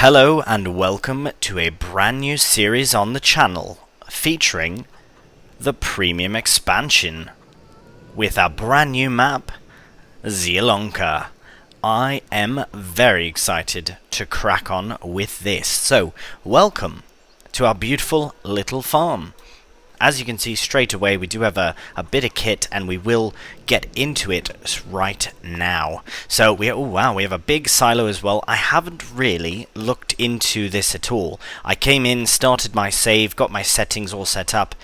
Hello and welcome to a brand new series on the channel featuring the premium expansion with our brand new map, Zielonka. I am very excited to crack on with this. So, welcome to our beautiful little farm. As you can see straight away, we do have a bit of kit, and we will get into it right now. So we have a big silo as well. I haven't really looked into this at all. I came in, started my save, got my settings all set up,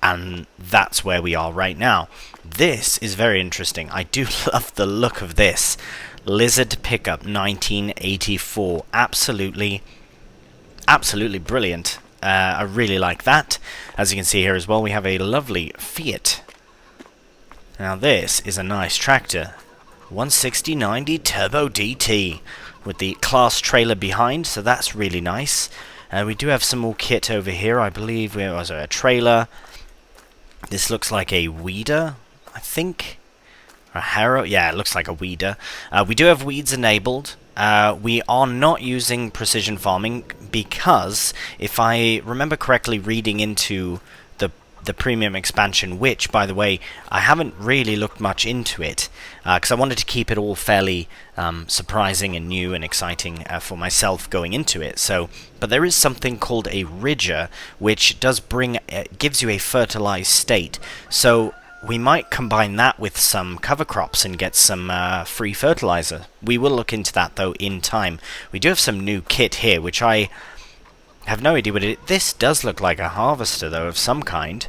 and that's where we are right now. This is very interesting. I do love the look of this. Lizard Pickup 1984. Absolutely brilliant. I really like that. As you can see here as well, we have a lovely Fiat. Now this is a nice tractor. 160/90 Turbo DT with the class trailer behind, so that's really nice. We do have some more kit over here. I believe we have a trailer. This looks like a weeder, I think. A harrow? Yeah, it looks like a weeder. We do have weeds enabled. We are not using precision farming because, if I remember correctly reading into the premium expansion, which, by the way, I haven't really looked much into it, because I wanted to keep it all fairly surprising and new and exciting for myself going into it. So, but there is something called a ridger, which does gives you a fertilized state. So we might combine that with some cover crops and get some free fertilizer. We will look into that though in time. We do have some new kit here, which I have no idea what it is. This does look like a harvester though, of some kind.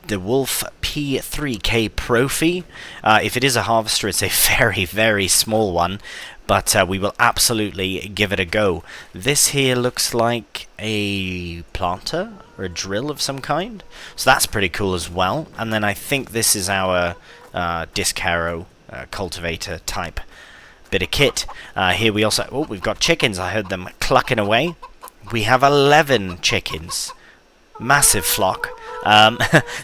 The Wolf P3K Profi. If it is a harvester, it's a very, very small one, but we will absolutely give it a go. This here looks like a planter or a drill of some kind, so that's pretty cool as well. And then I think this is our disc harrow cultivator type bit of kit. Here we also, we've got chickens. I heard them clucking away. We have 11 chickens. Massive flock.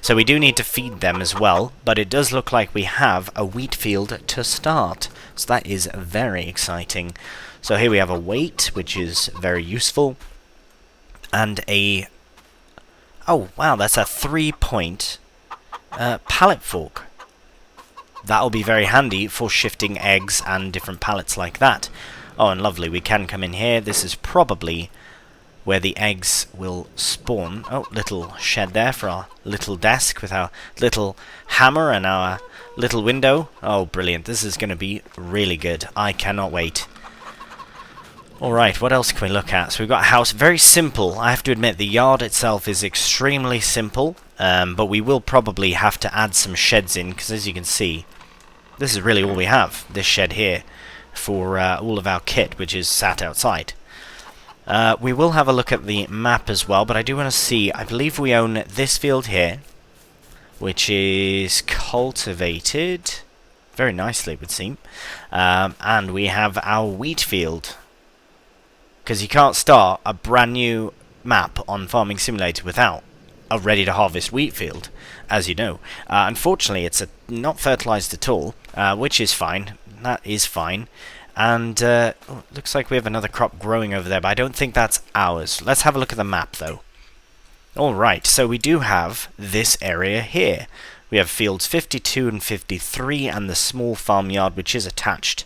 So we do need to feed them as well, but it does look like we have a wheat field to start, so that is very exciting. So here we have a weight, which is very useful, and a oh wow, that's a 3-point pallet fork. That'll be very handy for shifting eggs and different pallets like that. Oh, and lovely, we can come in here. This is probably where the eggs will spawn. Oh, little shed there for our little desk with our little hammer and our little window. Oh, brilliant. This is going to be really good. I cannot wait. Alright, what else can we look at? So we've got a house. Very simple. I have to admit, the yard itself is extremely simple, but we will probably have to add some sheds in, because as you can see, this is really all we have, this shed here, for all of our kit, which is sat outside. We will have a look at the map as well, but I do want to see, I believe we own this field here, which is cultivated very nicely, it would seem. And we have our wheat field, because you can't start a brand new map on Farming Simulator without a ready-to-harvest wheat field, as you know. Unfortunately, it's not fertilized at all, which is fine. That is fine. And looks like we have another crop growing over there, but I don't think that's ours. Let's have a look at the map, though. Alright, so we do have this area here. We have fields 52 and 53, and the small farmyard, which is attached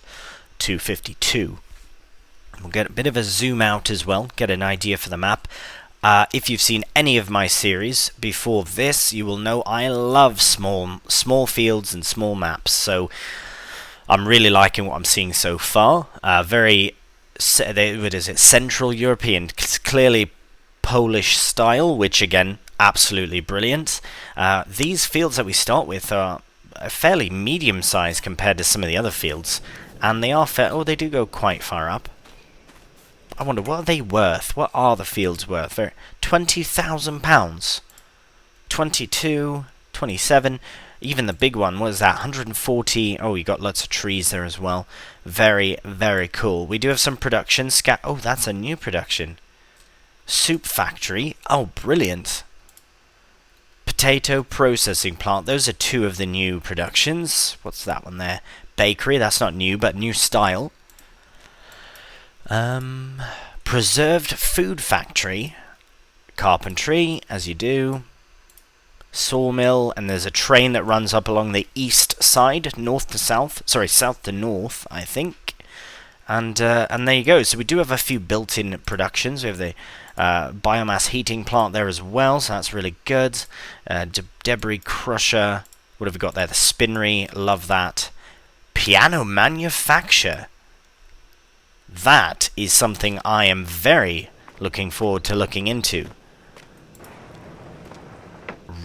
to 52. We'll get a bit of a zoom out as well, get an idea for the map. If you've seen any of my series before this, you will know I love small fields and small maps, so I'm really liking what I'm seeing so far. Very, what is it, Central European, clearly Polish style, which again, absolutely brilliant. These fields that we start with are fairly medium-sized compared to some of the other fields, and they are they do go quite far up. I wonder, what are they worth? What are the fields worth? £20,000. 22, 27. Even the big one, what is that? 140. Oh, you got lots of trees there as well. Very, very cool. We do have some production. Oh, that's a new production. Soup factory. Oh, brilliant. Potato processing plant. Those are two of the new productions. What's that one there? Bakery. That's not new, but new style. Preserved food factory. Carpentry, as you do. Sawmill, and there's a train that runs up along the east side, north to south. Sorry, south to north, I think. And there you go. So we do have a few built-in productions. We have the biomass heating plant there as well, so that's really good. Debris crusher. What have we got there? The spinnery. Love that. Piano manufacture. That is something I am very looking forward to looking into.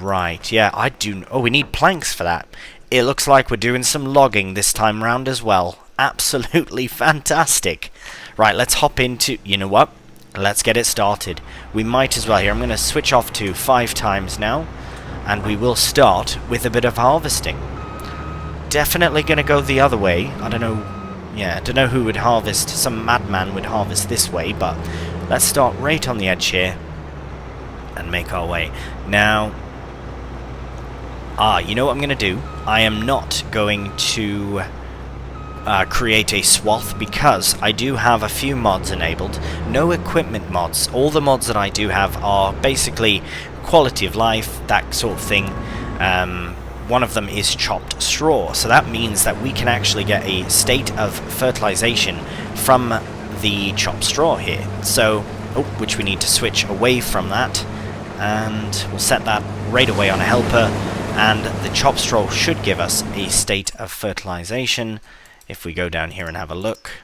Right, yeah, I do... Oh, we need planks for that. It looks like we're doing some logging this time round as well. Absolutely fantastic. Right, let's hop into... You know what? Let's get it started. We might as well here. I'm going to switch off to 5 times now. And we will start with a bit of harvesting. Definitely going to go the other way. I don't know... Yeah, I don't know who would harvest. Some madman would harvest this way, but let's start right on the edge here. And make our way. Now... you know what I'm going to do? I am not going to create a swath because I do have a few mods enabled. No equipment mods. All the mods that I do have are basically quality of life, that sort of thing. One of them is chopped straw, so that means that we can actually get a state of fertilization from the chopped straw here. So, which we need to switch away from that, and we'll set that right away on a helper. And the chopped straw should give us a state of fertilization if we go down here and have a look.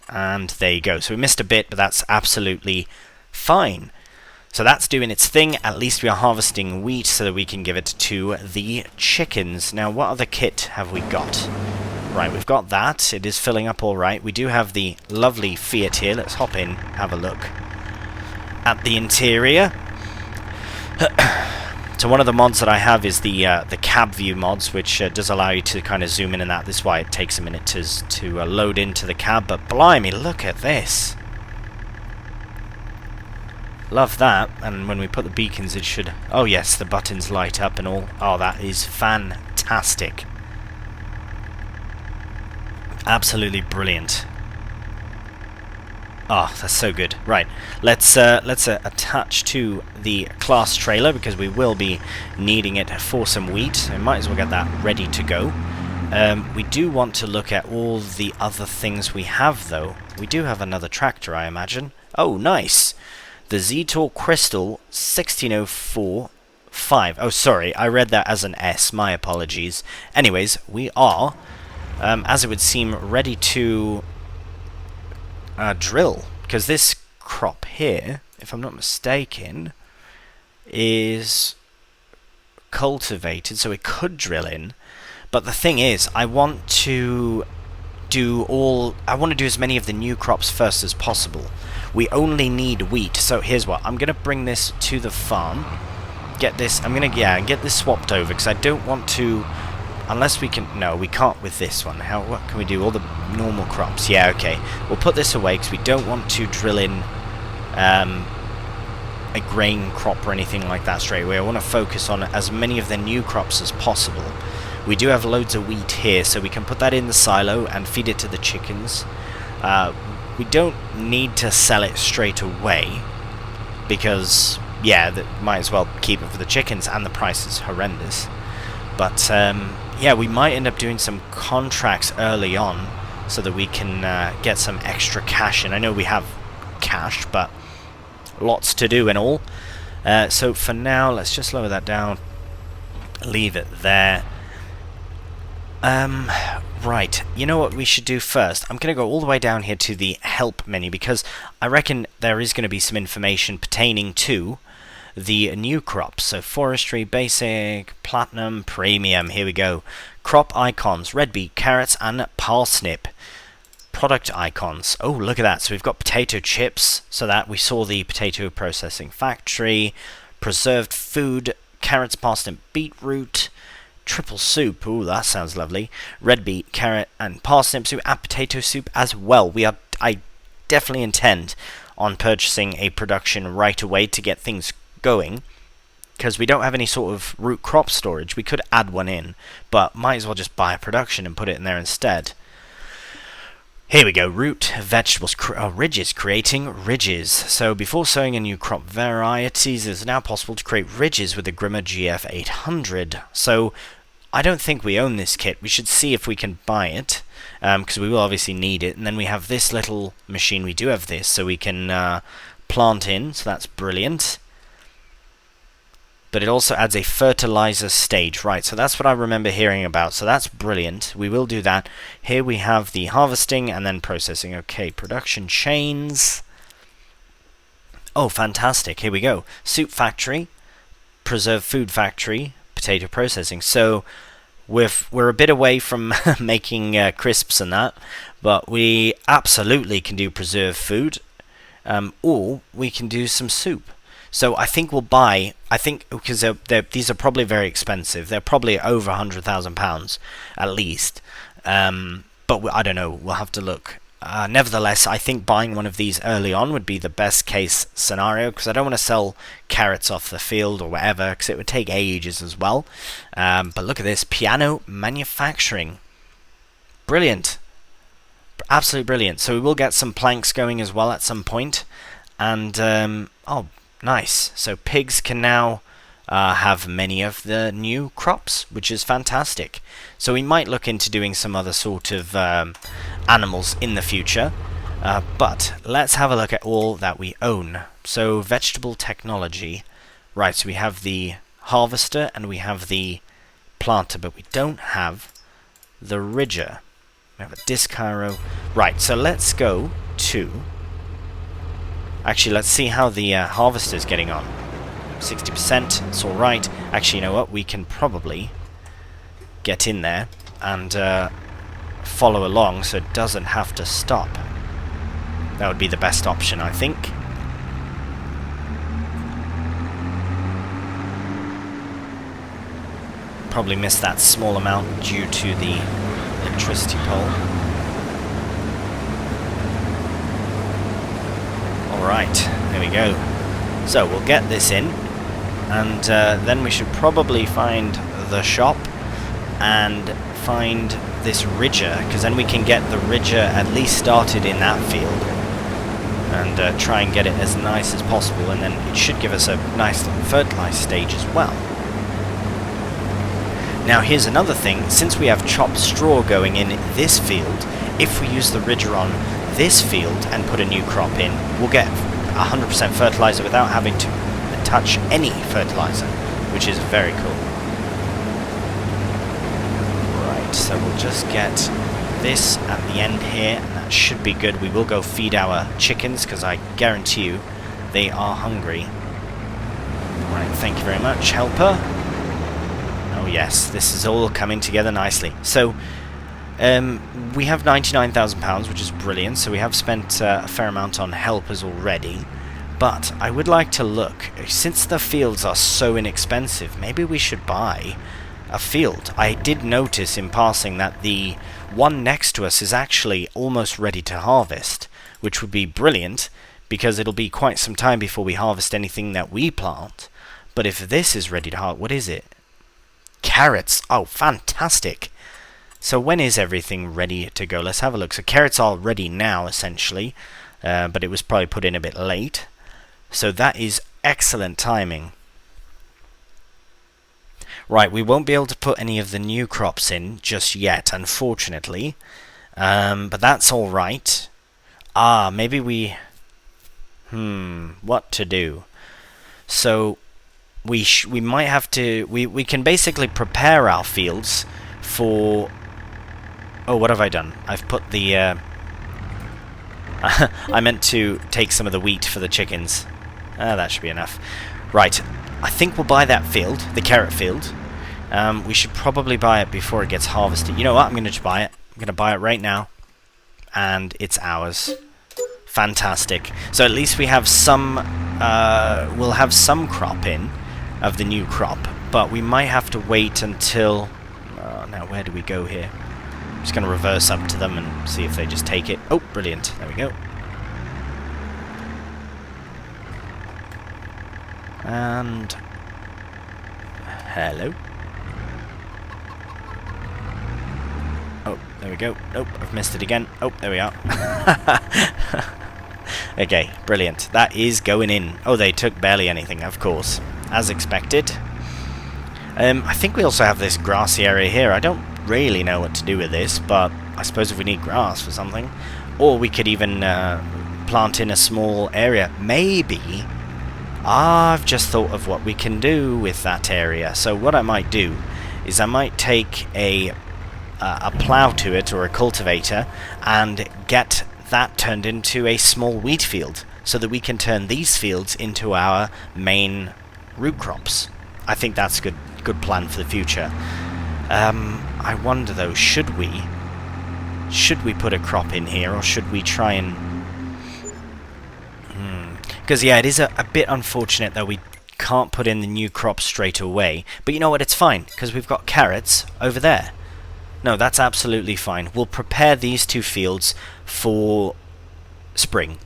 And there you go. So we missed a bit, but that's absolutely fine. So that's doing its thing. At least we are harvesting wheat so that we can give it to the chickens. Now, what other kit have we got? Right, we've got that. It is filling up all right. We do have the lovely Fiat here. Let's hop in, have a look at the interior. So one of the mods that I have is the cab view mods, which does allow you to kind of zoom in and that. This is why it takes a minute to load into the cab. But blimey, look at this. Love that. And when we put the beacons, it should... Oh yes, the buttons light up and all. Oh, that is fantastic. Absolutely brilliant. Oh, that's so good. Right, let's attach to the class trailer because we will be needing it for some wheat. So we might as well get that ready to go. We do want to look at all the other things we have, though. We do have another tractor, I imagine. Oh, nice. The Zetor Crystal 16045. Oh, sorry, I read that as an S. My apologies. Anyways, we are, as it would seem, ready to... drill, because this crop here, if I'm not mistaken, is cultivated, so it could drill in. But the thing is, I want to do as many of the new crops first as possible. We only need wheat, so here's what I'm gonna bring this to the farm. Get this. I'm gonna get this swapped over because I don't want to. Unless we can... No, we can't with this one. What can we do? All the normal crops. Yeah, okay. We'll put this away because we don't want to drill in a grain crop or anything like that straight away. I want to focus on as many of the new crops as possible. We do have loads of wheat here, so we can put that in the silo and feed it to the chickens. We don't need to sell it straight away because, yeah, that might as well keep it for the chickens, and the price is horrendous. But... yeah, we might end up doing some contracts early on so that we can get some extra cash. And I know we have cash, but lots to do and all. So for now, let's just lower that down. Leave it there. Right, you know what we should do first? I'm going to go all the way down here to the help menu because I reckon there is going to be some information pertaining to the new crops. So forestry, basic, platinum, premium. Here we go. Crop icons: red beet, carrots, and parsnip. Product icons. Oh, look at that. So we've got potato chips. So that we saw the potato processing factory. Preserved food: carrots, parsnip, beetroot. Triple soup. Ooh, that sounds lovely. Red beet, carrot, and parsnip soup, and potato soup as well. I definitely intend on purchasing a production right away to get things going, because we don't have any sort of root crop storage. We could add one in, but might as well just buy a production and put it in there instead. Here we go, root, vegetables, ridges, creating ridges. So before sowing a new crop varieties, it is now possible to create ridges with the Grimmer GF800. So I don't think we own this kit. We should see if we can buy it, because we will obviously need it. And then we have this little machine. We do have this, so we can plant in, so that's brilliant. But it also adds a fertilizer stage, right? So that's what I remember hearing about, so that's brilliant. We will do that. Here we have the harvesting and then processing. Okay, production chains. Oh, fantastic. Here we go. Soup factory, preserved food factory, potato processing. So we're a bit away from making crisps and that, but we absolutely can do preserved food, or we can do some soup. So I think we'll buy, because these are probably very expensive. They're probably over £100,000 at least. But I don't know, we'll have to look. Nevertheless, I think buying one of these early on would be the best case scenario, because I don't want to sell carrots off the field or whatever, because it would take ages as well. But look at this, piano manufacturing. Brilliant. Absolutely brilliant. So we will get some planks going as well at some point. And, oh, nice. So pigs can now have many of the new crops, which is fantastic. So we might look into doing some other sort of animals in the future. But let's have a look at all that we own. So vegetable technology. Right, so we have the harvester and we have the planter, but we don't have the ridger. We have a disc harrow. Right, so let's go to... Actually, let's see how the harvester's getting on. 60%, it's alright. Actually, you know what? We can probably get in there and follow along so it doesn't have to stop. That would be the best option, I think. Probably missed that small amount due to the electricity pole. Alright, there we go. So we'll get this in, and then we should probably find the shop and find this ridger, because then we can get the ridger at least started in that field and try and get it as nice as possible, and then it should give us a nice little fertilizer stage as well. Now here's another thing, since we have chopped straw going in this field, if we use the ridger on this field and put a new crop in, we'll get 100% fertilizer without having to touch any fertilizer, which is very cool. Right, so we'll just get this at the end here, and that should be good. We will go feed our chickens, because I guarantee you they are hungry. Right, thank you very much, helper. Oh yes, this is all coming together nicely. So we have £99,000, which is brilliant, so we have spent a fair amount on helpers already. But I would like to look, since the fields are so inexpensive, maybe we should buy a field. I did notice in passing that the one next to us is actually almost ready to harvest, which would be brilliant, because it'll be quite some time before we harvest anything that we plant. But if this is ready to harvest, what is it? Carrots! Oh, fantastic! So when is everything ready to go? Let's have a look. So carrots are ready now, essentially, but it was probably put in a bit late. So that is excellent timing. Right, we won't be able to put any of the new crops in just yet, unfortunately. But that's alright. Maybe we... what to do? So we might have to... We can basically prepare our fields for... Oh, what have I done? I've put the... I meant to take some of the wheat for the chickens. That should be enough. Right, I think we'll buy that field, the carrot field. We should probably buy it before it gets harvested. You know what? I'm going to buy it. I'm going to buy it right now. And it's ours. Fantastic. So at least we have some... we'll have some crop in of the new crop. But we might have to wait until... now, where do we go here? I'm just going to reverse up to them and see if they just take it. Oh, brilliant. There we go. And... hello. Oh, there we go. Nope, I've missed it again. Oh, there we are. Okay, brilliant. That is going in. Oh, they took barely anything, of course. As expected. I think we also have this grassy area here. I don't really know what to do with this, but I suppose if we need grass for something. Or we could even plant in a small area. Maybe. I've just thought of what we can do with that area. So what I might do is I might take a plough to it, or a cultivator, and get that turned into a small wheat field, so that we can turn these fields into our main root crops. I think that's a good plan for the future. I wonder though, should we put a crop in here, or should we try and... Because yeah, it is a bit unfortunate that we can't put in the new crop straight away. But you know what, it's fine, because we've got carrots over there. No, that's absolutely fine. We'll prepare these two fields for spring.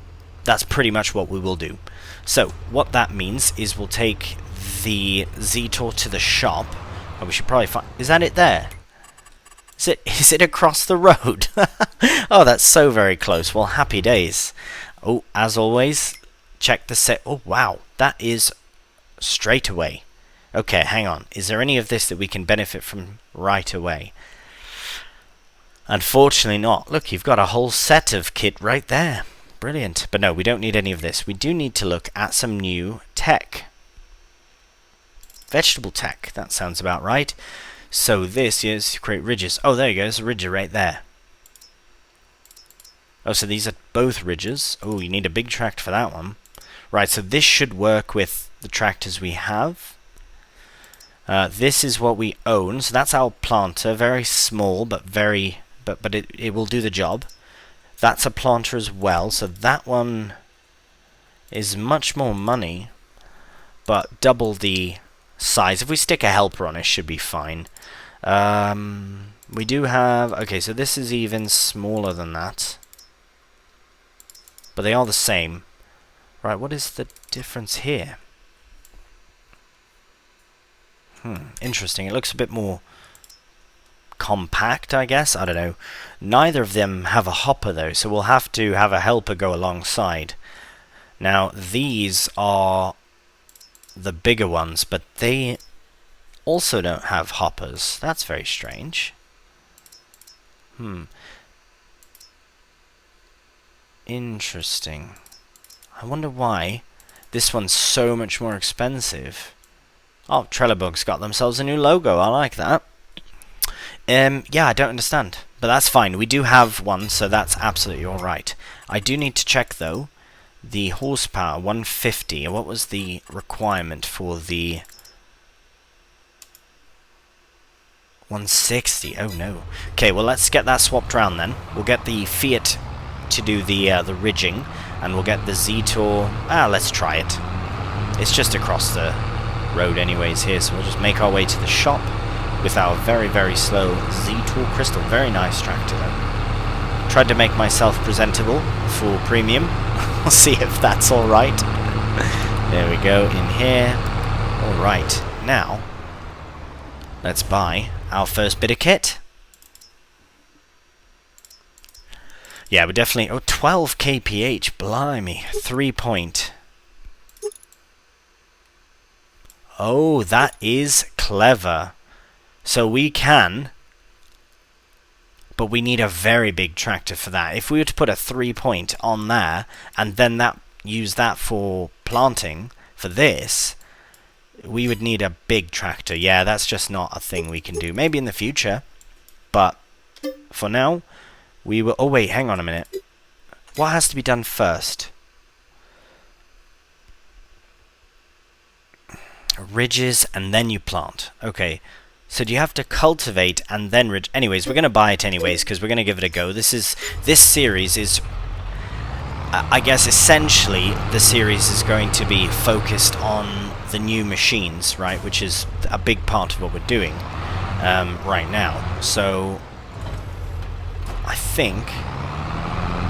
That's pretty much what we will do. So, what that means is we'll take the Zetor to the shop. Oh, we should probably find... Is that it there? Is it across the road? Oh, that's so very close. Well, happy days. Oh, as always, check the set. Oh, wow. That is straight away. Okay, hang on. Is there any of this that we can benefit from right away? Unfortunately not. Look, you've got a whole set of kit right there. Brilliant. But no, we don't need any of this. We do need to look at some new tech. Vegetable tech. That sounds about right. So this is create ridges. Oh, there you go. There's a ridge right there. Oh, so these are both ridges. Oh, you need a big tractor for that one. Right, so this should work with the tractors we have. This is what we own. So that's our planter. Very small, but very... But it will do the job. That's a planter as well, so that one is much more money, but double the size. If we stick a helper on it, should be fine. We do have... Okay, so this is even smaller than that. But they are the same. Right, what is the difference here? Interesting. It looks a bit more... compact, I guess. I don't know. Neither of them have a hopper though, so we'll have to have a helper go alongside. Now these are the bigger ones, but they also don't have hoppers. That's very strange. Interesting. I wonder why this one's so much more expensive. Oh, Trelleborg's got themselves a new logo. I like that. Yeah, I don't understand. But that's fine. We do have one, so that's absolutely alright. I do need to check, though, the horsepower, 150. What was the requirement for the... 160? Oh, no. Okay, well, let's get that swapped around, then. We'll get the Fiat to do the ridging, and we'll get the Zetor... let's try it. It's just across the road anyways here, so we'll just make our way to the shop with our very, very slow Zetor Crystal. Very nice tractor, though. Tried to make myself presentable for premium. We'll see if that's alright. There we go, in here. Alright, now, let's buy our first bit of kit. Yeah, we're definitely... Oh, 12 kph, blimey. 3-point. Oh, that is clever. So we can, but we need a very big tractor for that. If we were to put a 3-point on there, and then use that for planting, for this, we would need a big tractor. Yeah, that's just not a thing we can do. Maybe in the future, but for now, we will... Oh wait, hang on a minute. What has to be done first? Ridges, and then you plant. Okay. So do you have to cultivate and then ridge? Anyways, we're going to buy it anyways, because we're going to give it a go. This series is... I guess essentially the series is going to be focused on the new machines, right? Which is a big part of what we're doing right now. So I think...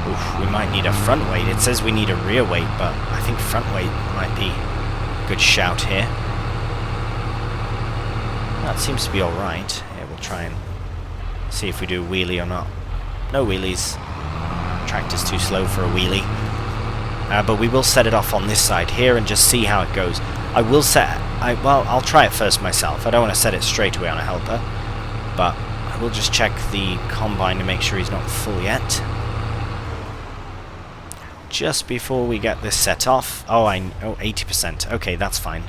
Oof, we might need a front weight. It says we need a rear weight, but I think front weight might be a good shout here. That seems to be alright. Yeah, we'll try and See if we do a wheelie or not. No wheelies. Tractor's too slow for a wheelie. But we will set it off on this side here and just see how it goes. I will set... well, I'll try it first myself. I don't want to set it straight away on a helper. But I will just check the combine to make sure he's not full yet. Just before we get this set off... Oh, 80%. Okay, that's fine.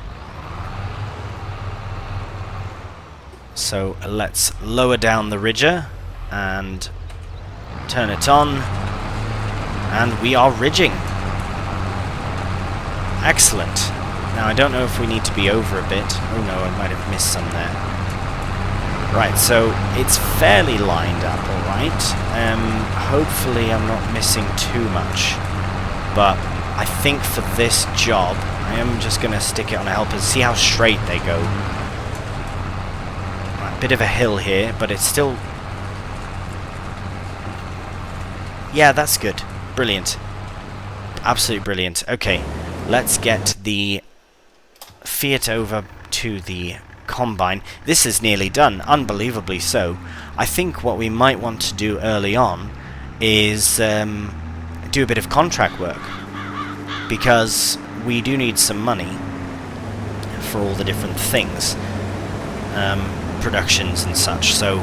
So let's lower down the ridger and turn it on, and we are ridging. Excellent. Now I don't know if we need to be over a bit. Oh no, I might have missed some there. Right, so it's fairly lined up, alright. Hopefully I'm not missing too much, but I think for this job I am just going to stick it on a helper, see how straight they go. Bit of a hill here, but it's still... Yeah, that's good. Brilliant. Absolutely brilliant. Okay, let's get the Fiat over to the combine. This is nearly done, unbelievably so. I think what we might want to do early on is do a bit of contract work, because we do need some money for all the different things. Productions and such, so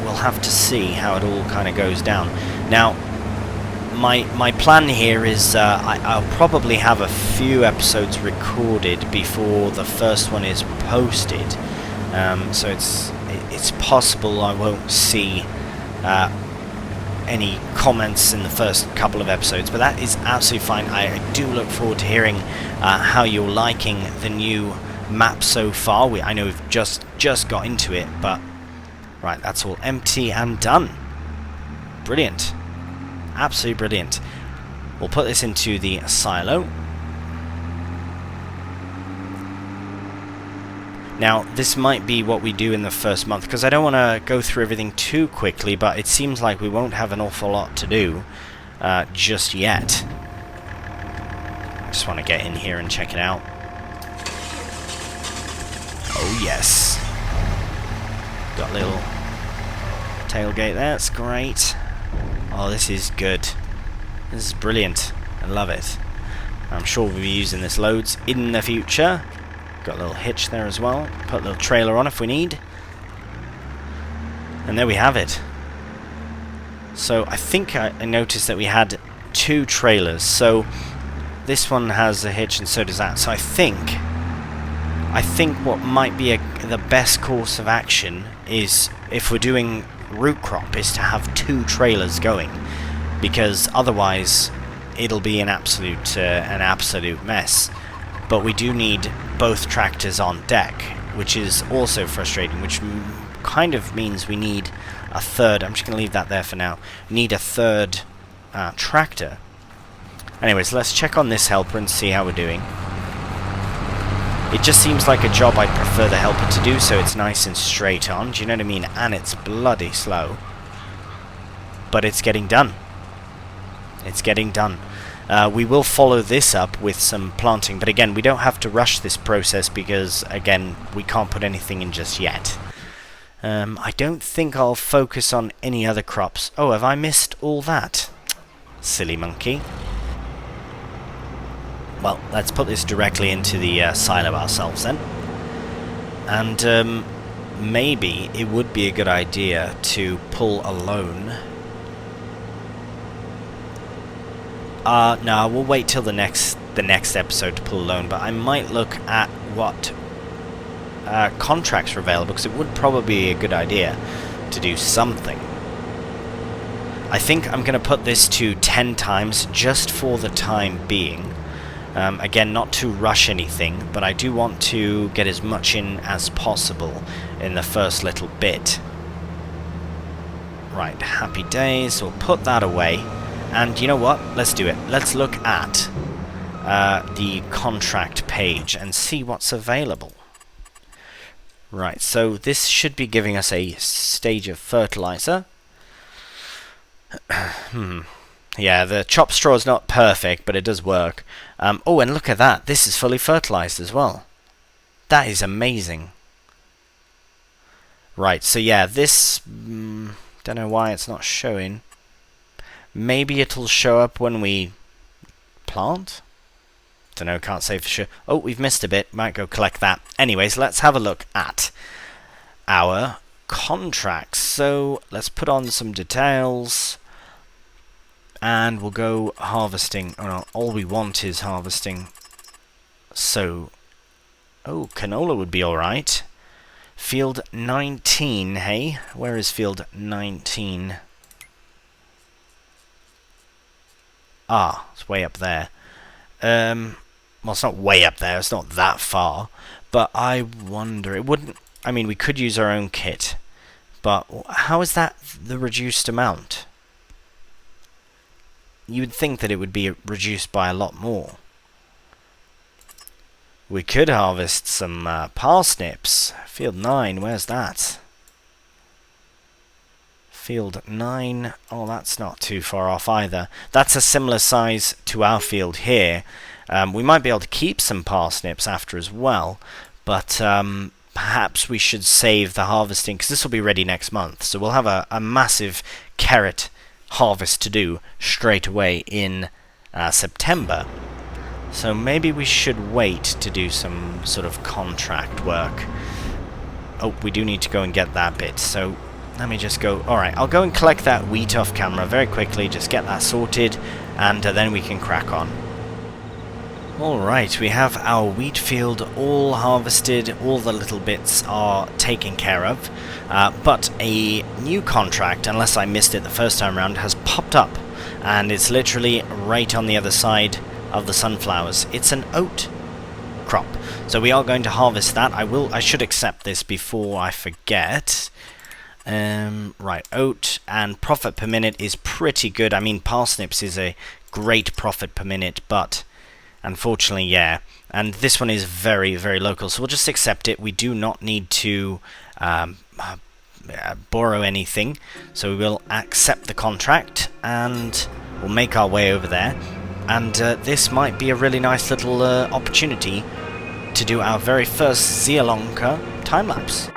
we'll have to see how it all kind of goes down. Now, my plan here is I'll probably have a few episodes recorded before the first one is posted, so it's possible I won't see any comments in the first couple of episodes, but that is absolutely fine. I do look forward to hearing how you're liking the new map so far. I know we've just got into it, but right, that's all empty and done. Brilliant. Absolutely brilliant. We'll put this into the silo. Now, this might be what we do in the first month, because I don't want to go through everything too quickly, but it seems like we won't have an awful lot to do just yet. I just want to get in here and check it out. Oh yes. Got a little tailgate there, that's great. Oh, this is good. This is brilliant. I love it. I'm sure we'll be using this loads in the future. Got a little hitch there as well. Put a little trailer on if we need. And there we have it. So I think I noticed that we had 2 trailers. So this one has a hitch and so does that. So I think what might be the best course of action is, if we're doing root crop, is to have 2 trailers going, because otherwise it'll be an absolute mess. But we do need both tractors on deck, which is also frustrating, which kind of means we need a third. I'm just going to leave that there for now. We need a third tractor. Anyways, let's check on this helper and see how we're doing. It just seems like a job I'd prefer the helper to do, so it's nice and straight on, do you know what I mean? And it's bloody slow. But it's getting done. It's getting done. We will follow this up with some planting, but again, we don't have to rush this process because, again, we can't put anything in just yet. I don't think I'll focus on any other crops. Oh, have I missed all that? Silly monkey. Well, let's put this directly into the silo ourselves then. And maybe it would be a good idea to pull a loan. No, we'll wait till the next episode to pull a loan, but I might look at what contracts are available, because it would probably be a good idea to do something. I think I'm going to put this to 10 times just for the time being. Again, not to rush anything, but I do want to get as much in as possible in the first little bit. Right, happy days. We'll put that away. And you know what? Let's do it. Let's look at the contract page and see what's available. Right, so this should be giving us a stage of fertilizer. Yeah, the chopped straw is not perfect, but it does work. Oh, and look at that. This is fully fertilized as well. That is amazing. Right, so yeah, this... don't know why it's not showing. Maybe it'll show up when we plant? Don't know, can't say for sure. Oh, we've missed a bit. Might go collect that. Anyways, let's have a look at our contracts. So let's put on some details and we'll go harvesting. Oh no, all we want is harvesting. So, oh, canola would be alright. Field 19, hey? Where is field 19? Ah, it's way up there. Well, it's not way up there, it's not that far. But I wonder, it wouldn't... I mean, we could use our own kit. But how is that the reduced amount? You would think that it would be reduced by a lot more. We could harvest some parsnips. Field 9, where's that? Field 9, oh, that's not too far off either. That's a similar size to our field here. We might be able to keep some parsnips after as well, but perhaps we should save the harvesting, because this will be ready next month. So we'll have a massive carrot harvest to do straight away in September. So maybe we should wait to do some sort of contract work. Oh, we do need to go and get that bit, so let me just go... Alright, I'll go and collect that wheat off camera very quickly, just get that sorted, and then we can crack on. Alright, we have our wheat field all harvested, all the little bits are taken care of, but a new contract, unless I missed it the first time around, has popped up, and it's literally right on the other side of the sunflowers. It's an oat crop, so we are going to harvest that. I should accept this before I forget. Right, oat, and profit per minute is pretty good. I mean, parsnips is a great profit per minute, but unfortunately, yeah. And this one is very, very local, so we'll just accept it. We do not need to borrow anything, so we will accept the contract, and we'll make our way over there. And this might be a really nice little opportunity to do our very first Zielonka time-lapse.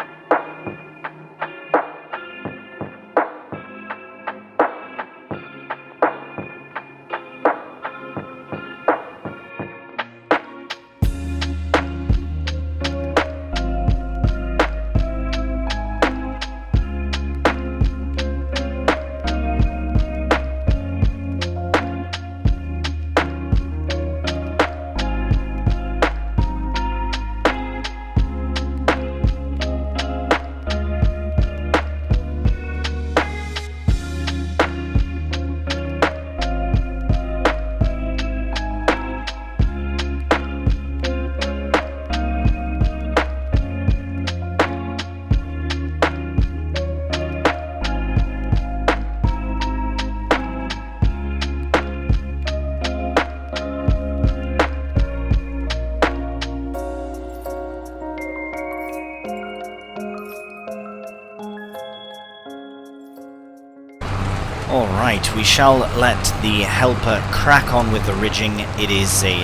Alright, we shall let the helper crack on with the ridging. It is a...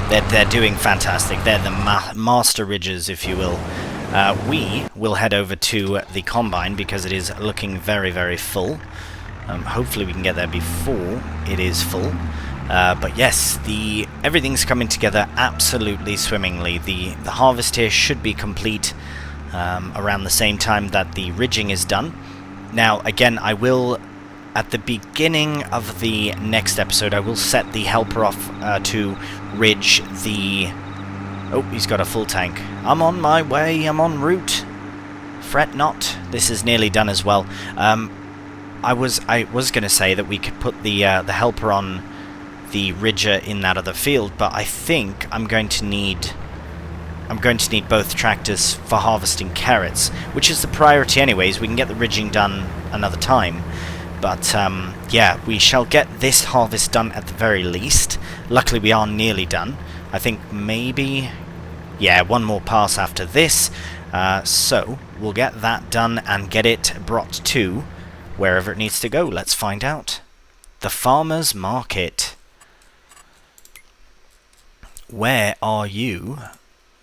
they're doing fantastic. They're the master ridgers, if you will. We will head over to the combine because it is looking very, very full. Hopefully we can get there before it is full. But yes, everything's coming together absolutely swimmingly. The harvest here should be complete around the same time that the ridging is done. Now, again, I will... At the beginning of the next episode, I will set the helper off to ridge the... Oh, he's got a full tank. I'm on my way, I'm en route. Fret not, this is nearly done as well. I was going to say that we could put the helper on the ridger in that other field, but I think I'm going to need both tractors for harvesting carrots, which is the priority anyways. We can get the ridging done another time. But, yeah, we shall get this harvest done at the very least. Luckily, we are nearly done. I think maybe... Yeah, one more pass after this. So, we'll get that done and get it brought to wherever it needs to go. Let's find out. The farmer's market. Where are you?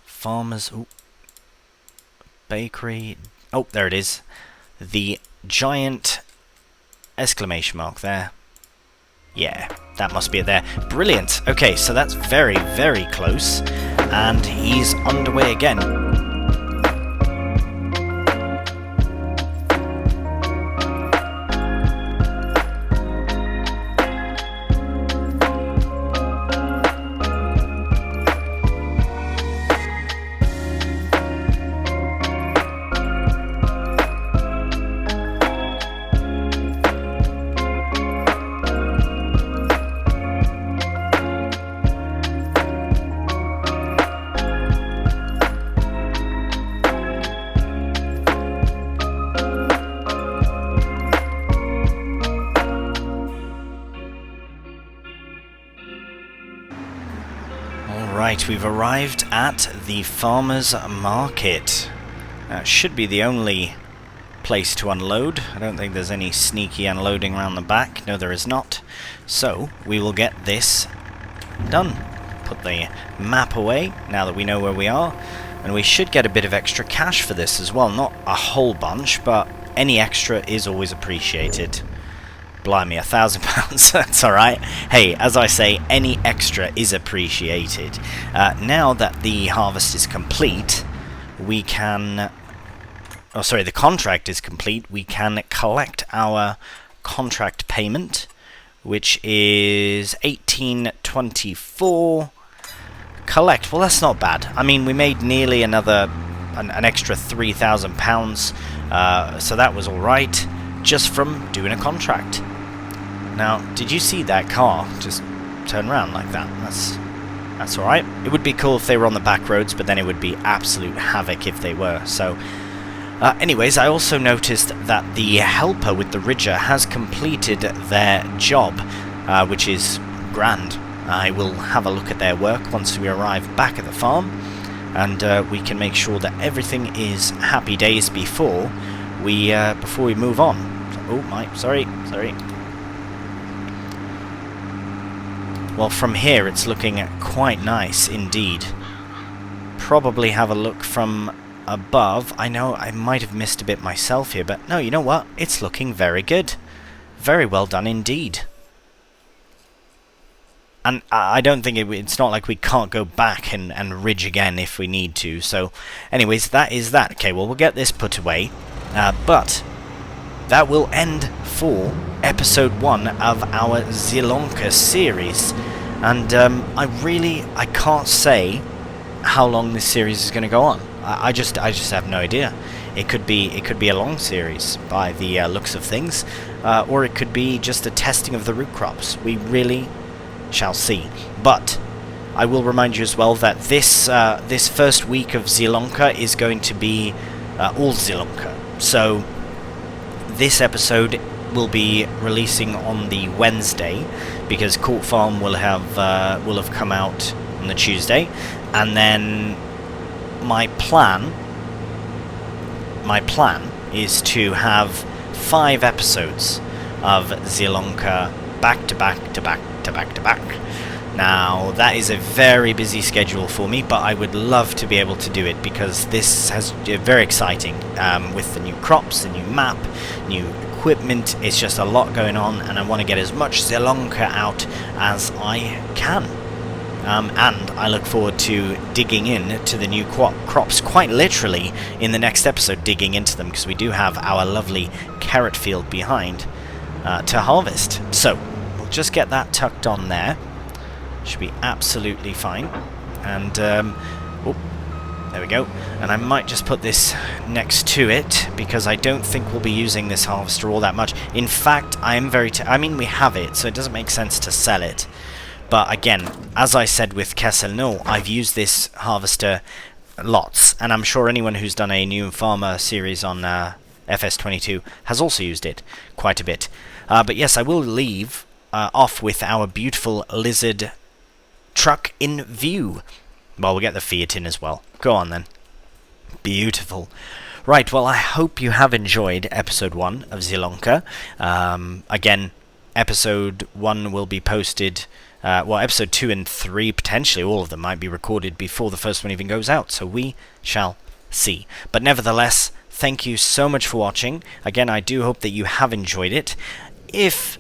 Farmer's... Ooh. Bakery... Oh, there it is. The giant exclamation mark there. Yeah, that must be it there. Brilliant. Okay, so that's very, very close. And he's underway again. Right, we've arrived at the farmer's market. That should be the only place to unload. I don't think there's any sneaky unloading around the back. No, there is not. So, we will get this done. Put the map away, now that we know where we are. And we should get a bit of extra cash for this as well. Not a whole bunch, but any extra is always appreciated. Blimey, £1,000, that's alright. Hey, as I say, any extra is appreciated. Now that the harvest is complete, we can... Oh, sorry, the contract is complete. We can collect our contract payment, which is 1824. Collect, well, that's not bad. I mean, we made nearly an extra £3,000, so that was alright, just from doing a contract. Now, did you see that car just turn around like that? That's alright. It would be cool if they were on the back roads, but then it would be absolute havoc if they were. So, anyways, I also noticed that the helper with the Ridger has completed their job, which is grand. I will have a look at their work once we arrive back at the farm, and we can make sure that everything is happy days before we move on. Oh my, sorry. Well, from here it's looking quite nice indeed. Probably have a look from above. I know I might have missed a bit myself here, but no, you know what? It's looking very good. Very well done indeed. And I don't think it's not like we can't go back and ridge again if we need to. So, anyways, that is that. Okay, well, we'll get this put away. But that will end for episode 1 of our Zielonka series. And I can't say how long this series is going to go on. I just have no idea. It could be a long series by the looks of things, or it could be just a testing of the root crops. We really shall see. But I will remind you as well that this first week of Zielonka is going to be all Zielonka. So this episode will be releasing on the Wednesday, because Court Farm will have come out on the Tuesday, and then my plan is to have 5 episodes of Zielonka back to back to back to back to back. Now, that is a very busy schedule for me, but I would love to be able to do it, because this has very exciting with the new crops, the new map, new equipment. It's just a lot going on, and I want to get as much Zielonka out as I can. And I look forward to digging in to the new crops, quite literally in the next episode, digging into them, because we do have our lovely carrot field behind to harvest. So we'll just get that tucked on there. Should be absolutely fine. And oh, there we go. And I might just put this next to it, because I don't think we'll be using this harvester all that much. In fact, I am I mean, we have it, so it doesn't make sense to sell it. But again, as I said with Kesselno, I've used this harvester lots, and I'm sure anyone who's done a new farmer series on FS22 has also used it quite a bit. But yes, I will leave off with our beautiful lizard truck in view. Well, we'll get the Fiat in as well. Go on then. Beautiful. Right, well, I hope you have enjoyed episode 1 of Zielonka. Again, episode 1 will be posted... well, episode 2 and 3, potentially all of them, might be recorded before the first one even goes out, so we shall see. But nevertheless, thank you so much for watching. Again, I do hope that you have enjoyed it. If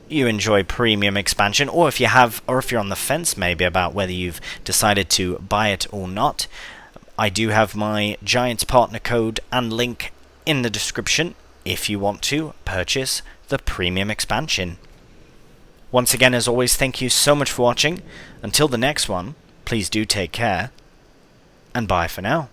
you enjoy premium expansion, or if you're on the fence maybe about whether you've decided to buy it or not, I do have my Giants partner code and link in the description if you want to purchase the premium expansion. Once again, as always, thank you so much for watching. Until the next one, please do take care, and bye for now.